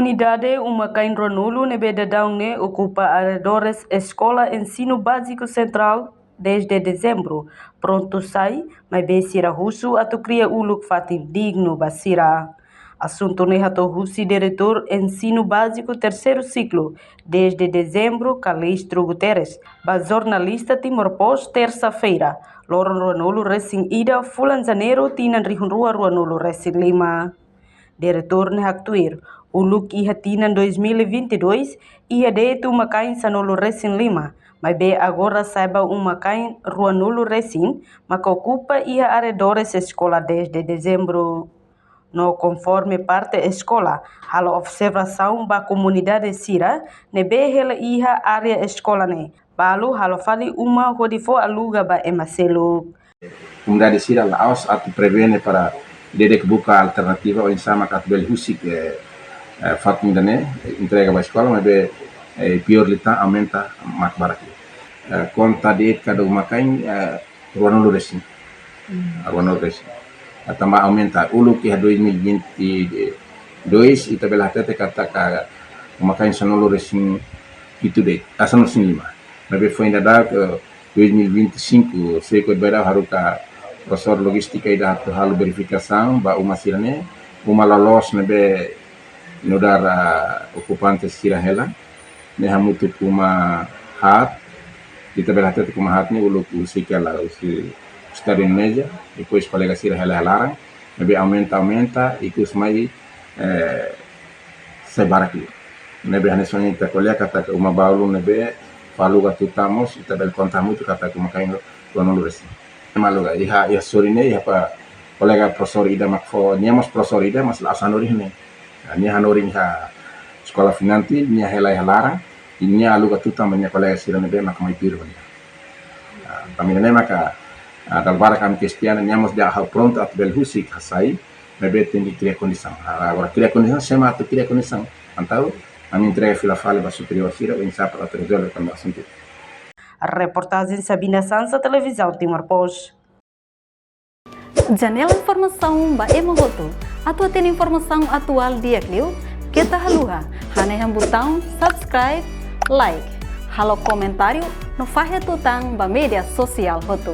comunidade Umakain Ronulu Nebedadaune ocupa arredores Escola Ensino Básico Central desde dezembro. Pronto sai, mas Bessira Russo cria uluk fatim digno basira. Assunto nehato Russi, diretor Ensino Básico terceiro ciclo, desde dezembro, Calistro Guterres. Ba jornalista Timor Post, terça-feira. Loron Ronulu Racing Ida, Fulan Janeiro, Tinan Rihunrua Ronulu Racing Lima. Diretor Nehaktuir, o look ia tinan 2022 ia de Umakain Sanolo Racing Lima, mas be agora saiba Umakain Ruanolo Racing, mas que ocupa ia arredores escola desde dezembro. No conforme parte escola, a observação da comunidade Sira, ne be ela ia área escola ne, balu halo fali uma hodifo aluga ba emaselo. Comunidade Sira laos atu prevene para dedek buka alternativa ou sama katbel husik fatum dane entrega ba escola mas be pior lita aumenta mak barak conta de cada Umakain ruanolo racing ruanolo racing atama aumenta ulu que 2022 ita bela tete kata ka Umakain Sanolo Racing itu de asal lima mas be foi ainda da 2025 seco bera haruka professor logistika ida hal verificação ba uma sirane uma lolos nebe nodar ocupante sira hela ne hamutu kuma hat kita berhati kuma hat ni ulu sikala usi estado em média depois colega sira hela larang nebe aumenta ikus mai sebaraki nebe hanesonha ita colega kata uma baulu nebe falu gatutamos ita bel contamu kata Umakain Ronolo Racing maluga iha sorine iha pa colega professor ida makfo niamos professor ida mas asanori ne ni hanori ha sekolah finanti ni hela halara ini aluga tuta manya colega sirane be mak mai piru ni kami ne maka dal barakam cristiana niamos dia hal pronto at bel husik hasai bebe tendi cria condição agora cria condição chama tu cria condição antau a minha entrega fila fala ba superior sira o insa para resolver também assunto. A reportagem Sabina Sansa, televisão Timor Post. Janela informação ba emogoto. Atua tem informação atual dia kliu. Kita haluha. Haneham botão subscribe, like. Halo comentário no fahe tutang ba media sosial hotu.